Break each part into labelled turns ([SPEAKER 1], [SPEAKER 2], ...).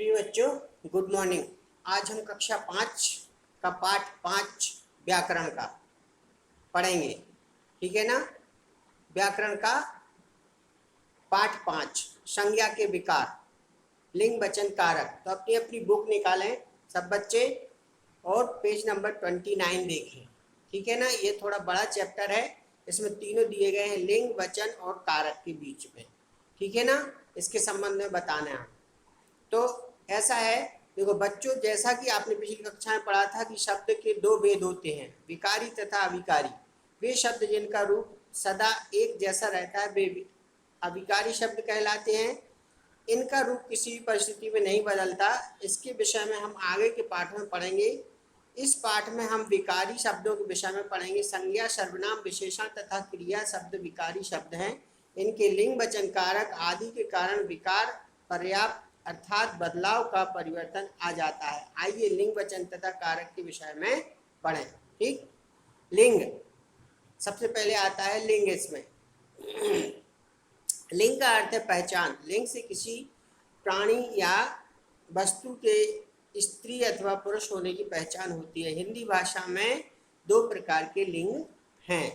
[SPEAKER 1] प्रिय बच्चों, good morning. आज हम कक्षा 5 का पाठ 5 व्याकरण का पढ़ेंगे। ठीक है ना। व्याकरण का पाठ 5 संज्ञा के विकार, लिंग वचन कारक। तो अपनी अपनी बुक निकालें सब बच्चे और पेज नंबर 29 देखें। ठीक है ना। ये थोड़ा बड़ा चैप्टर है, इसमें तीनों दिए गए हैं, लिंग वचन और कारक के बीच में। ठीक है ना। इसके संबंध में बताना है। तो ऐसा है, देखो बच्चों, जैसा कि आपने पिछली कक्षा में पढ़ा था कि शब्द के दो भेद होते हैं, विकारी तथा अविकारी। वे शब्द जिनका रूप सदा एक जैसा रहता है वे अविकारी शब्द कहलाते हैं। इनका रूप किसी भी परिस्थिति में नहीं बदलता। इसके विषय में हम आगे के पाठ में पढ़ेंगे। इस पाठ में हम विकारी शब्दों के विषय में पढ़ेंगे। संज्ञा, सर्वनाम, विशेषण तथा क्रिया शब्द विकारी शब्द हैं। इनके लिंग, वचन, कारक आदि के कारण विकार पर्याप्त अर्थात बदलाव का परिवर्तन आ जाता है। आइए लिंग, वचन तथा कारक के विषय में पढ़ें। ठीक। लिंग सबसे पहले आता है। लिंग इसमें लिंग का अर्थ है पहचान। लिंग से किसी प्राणी या वस्तु के स्त्री अथवा पुरुष होने की पहचान होती है। हिंदी भाषा में दो प्रकार के लिंग हैं।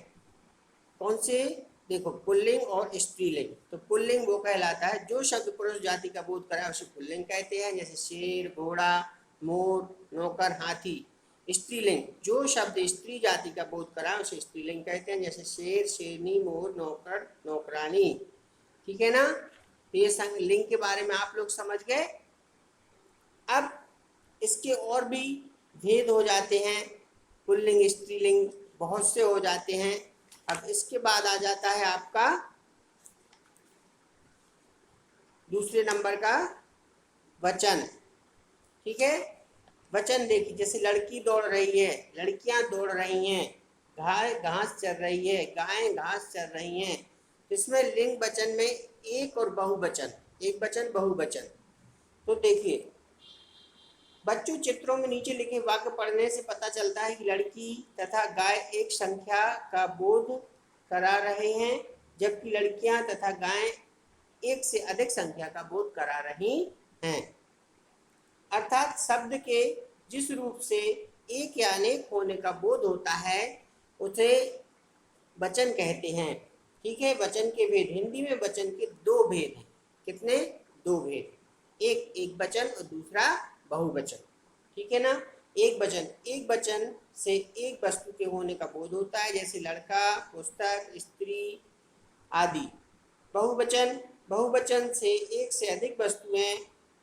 [SPEAKER 1] कौन से? देखो, पुल्लिंग और स्त्रीलिंग। तो पुल्लिंग वो कहलाता है जो शब्द पुरुष जाति का बोध कराए उसे पुल्लिंग कहते हैं, जैसे शेर, घोड़ा, मोर, नौकर, हाथी। स्त्रीलिंग जो शब्द स्त्री जाति का बोध कराए उसे स्त्रीलिंग कहते हैं, जैसे शेर, शेरनी, मोर, नौकर, नौकरानी। ठीक है ना। तो ये लिंग के बारे में आप लोग समझ गए। अब इसके और भी भेद हो जाते हैं, पुल्लिंग स्त्रीलिंग बहुत से हो जाते हैं। अब इसके बाद आ जाता है आपका दूसरे नंबर का वचन। ठीक है। वचन देखिए, जैसे लड़की दौड़ रही है, लड़कियां दौड़ रही हैं, गाय घास चर रही है, गायें घास चर रही हैं। इसमें लिंग वचन में एक और बहुवचन, एक वचन बहुवचन। तो देखिए बच्चों, चित्रों में नीचे लिखे वाक्य पढ़ने से पता चलता है कि लड़की तथा गाय एक संख्या का बोध करा रहे हैं, जबकि लड़कियां तथा गायें एक से अधिक संख्या का बोध करा रही हैं। अर्थात शब्द के जिस रूप से एक या अनेक होने का बोध होता है उसे वचन कहते हैं। ठीक है। वचन के भेद, हिंदी में वचन के दो भेद हैं। कितने? दो भेद, एक एक वचन और दूसरा बहुवचन। ठीक है ना। एक वचन से एक वस्तु के होने का बोध होता है, जैसे लड़का, पुस्तक, स्त्री आदि। बहुवचन से एक से अधिक वस्तुएं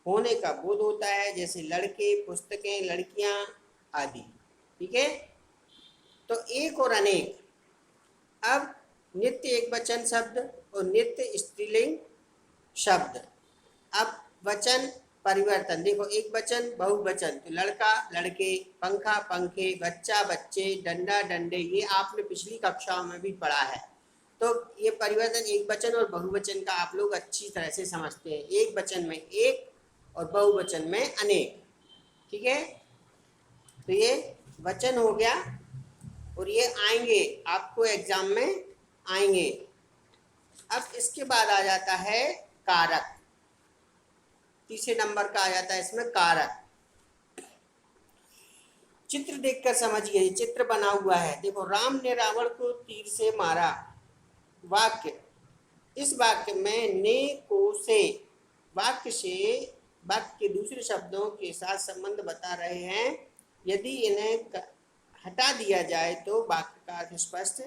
[SPEAKER 1] होने का बोध होता है, जैसे लड़के, पुस्तकें, लड़कियां आदि। ठीक है। तो एक और अनेक। अब नित्य एक वचन शब्द और नित्य स्त्रीलिंग शब्द। अब वचन परिवर्तन देखो, एक वचन बहुवचन, तो लड़का लड़के, पंखा पंखे, बच्चा बच्चे, डंडा डंडे, ये आपने पिछली कक्षाओं में भी पढ़ा है। तो ये परिवर्तन एक वचन और बहुवचन का आप लोग अच्छी तरह से समझते हैं। एक वचन में एक और बहुवचन में अनेक। ठीक है। तो ये वचन हो गया और ये आएंगे आपको एग्जाम में आएंगे। अब इसके बाद आ जाता है कारक। तीसरे नंबर का आ जाता है इसमें कारक। चित्र देखकर समझिए, चित्र बना हुआ है। देखो, राम ने रावण को तीर से मारा। वाक्य, इस वाक्य में ने को से वाक्य के दूसरे शब्दों के साथ संबंध बता रहे हैं। यदि इन्हें हटा दिया जाए तो वाक्य का अर्थ स्पष्ट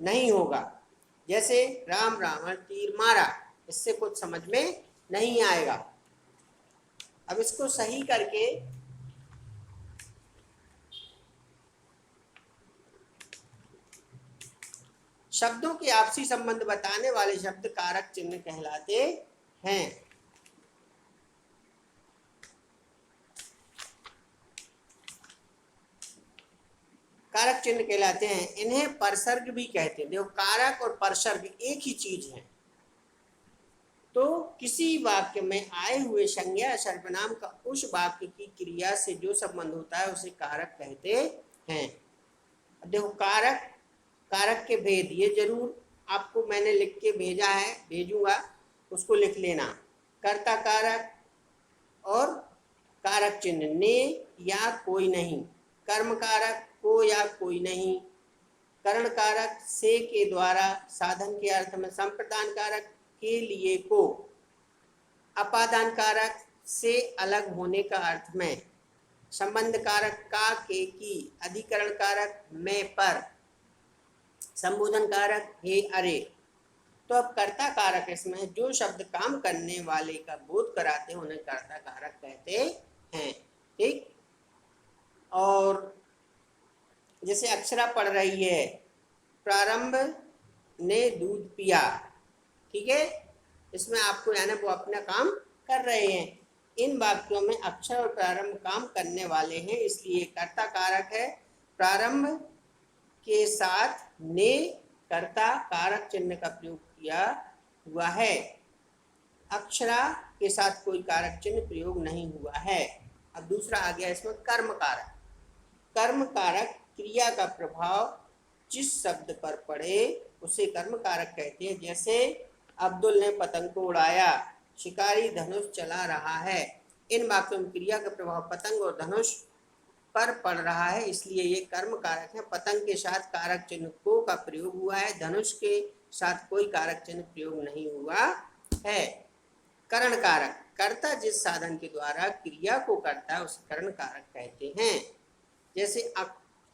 [SPEAKER 1] नहीं होगा। जैसे राम रावण तीर मारा, इससे कुछ समझ में नहीं आएगा। अब इसको सही करके शब्दों के आपसी संबंध बताने वाले शब्द कारक चिन्ह कहलाते हैं। कारक चिन्ह कहलाते हैं। इन्हें परसर्ग भी कहते हैं। देखो, कारक और परसर्ग एक ही चीज है। तो किसी वाक्य में आए हुए संज्ञा या सर्वनाम का उस वाक्य की क्रिया से जो संबंध होता है उसे कारक कहते हैं। देखो, कारक के भेद ये जरूर आपको मैंने लिख के भेजा है, भेजूंगा, उसको लिख लेना। कर्ता कारक और कारक चिन्ह ने या कोई नहीं, कर्म कारक को या कोई नहीं, करण कारक से के द्वारा साधन के अर्थ में, संप्रदान कारक के लिए को, अपादान कारक से अलग होने का अर्थ में, संबंध कारक का के की, अधिकरण कारक में पर, संबोधन कारक हे अरे। तो अब कर्ता कारक इसमें जो शब्द काम करने वाले का बोध कराते हैं उन्हें कर्ता कारक कहते हैं। ठीक। और जैसे अक्षरा पढ़ रही है, प्रारंभ ने दूध पिया, ठीक है, इसमें आपको यानी वो अपना काम कर रहे हैं। इन वाक्यों में अक्षर और प्रारंभ काम करने वाले हैं, इसलिए कर्ता कारक है। प्रारंभ के साथ ने कर्ता कारक चिन्ह का प्रयोग किया हुआ है, अक्षरा के साथ कोई कारक चिन्ह प्रयोग नहीं हुआ है। अब दूसरा आ गया इसमें कर्म कारक। कर्म कारक क्रिया का प्रभाव जिस शब्द पर पड़े उसे कर्म कारक कहते हैं। जैसे अब्दुल ने पतंग को उड़ाया, शिकारी धनुष चला रहा है। इन वाक्यों में क्रिया का प्रभाव पतंग और धनुष पर पड़ रहा है, इसलिए ये कर्म कारक है। पतंग के साथ कारक चिन्ह को का प्रयोग हुआ है, धनुष के साथ कोई कारक चिन्ह प्रयोग नहीं हुआ है। करण कारक, कर्ता जिस साधन के द्वारा क्रिया को करता है उसे करण कारक कहते हैं। जैसे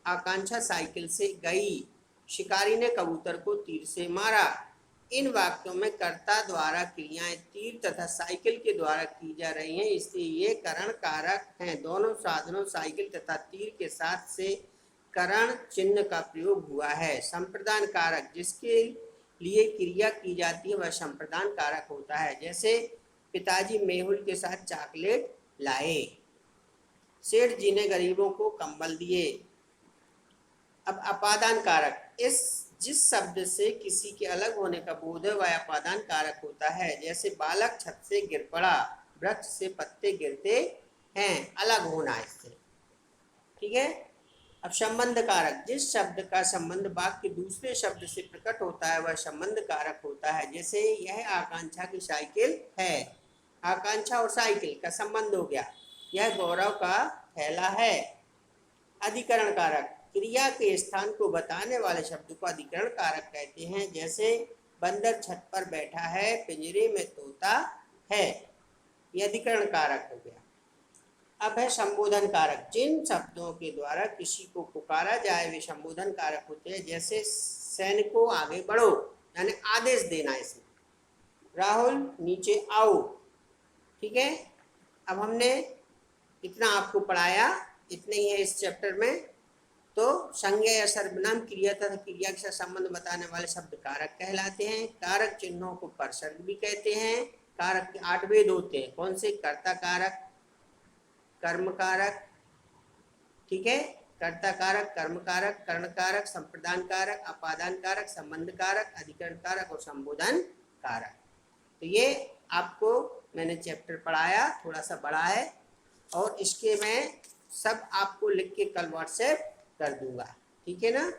[SPEAKER 1] आकांक्षा साइकिल से गई, शिकारी ने कबूतर को तीर से मारा। इन वाक्यों में कर्ता द्वारा क्रियाएं तीर तथा साइकिल के द्वारा की जा रही हैं, इसलिए ये करण कारक हैं। दोनों साधनों साइकिल तथा तीर के साथ से करण चिन्ह का प्रयोग हुआ है। संप्रदान कारक, जिसके लिए क्रिया की जाती है वह संप्रदान कारक होता है। जैसे पिताजी मेहुल के साथ चॉकलेट लाए, सेठ जी ने गरीबों को कंबल दिए। अब अपादान कारक, जिस शब्द से किसी के अलग होने का बोध है वह अपादान कारक होता है। जैसे बालक छत से गिर पड़ा, वृक्ष से पत्ते गिरते हैं, अलग होना इससे। ठीक है। अब संबंध कारक, जिस शब्द का संबंध वाक्य दूसरे शब्द से प्रकट होता है वह संबंध कारक होता है। जैसे यह आकांक्षा की साइकिल है, आकांक्षा और साइकिल का संबंध हो गया। यह गौरव का थैला है। अधिकरण कारक, क्रिया के स्थान को बताने वाले शब्द को अधिकरण कारक कहते हैं। जैसे बंदर छत पर बैठा है, पिंजरे में तोता है, यह अधिकरण कारक हो गया। अब है संबोधन कारक, जिन शब्दों के द्वारा किसी को पुकारा जाए वे संबोधन कारक होते हैं। जैसे सैनिकों आगे बढ़ो, यानी आदेश देना इसमें। राहुल नीचे आओ। ठीक है। अब हमने इतना आपको पढ़ाया, इतने ही है इस चैप्टर में। तो संज्ञा या सर्वनाम क्रिया तथा क्रिया के साथ संबंध बताने वाले शब्द कारक कहलाते हैं। कारक चिन्हों को परसर्ग भी कहते हैं। कारक के 8 भेद होते हैं। कौन से? कर्ता कारक, कर्म कारक, ठीक है, कर्ता कारक, कर्म कारक, कर्ण कारक, संप्रदान कारक, अपादान कारक, संबंध कारक, अधिकरण कारक और संबोधन कारक। तो ये आपको मैंने चैप्टर पढ़ाया, थोड़ा सा बड़ा है और इसके मैं सब आपको लिख के कल व्हाट्सएप कर दूंगा। ठीक है ना।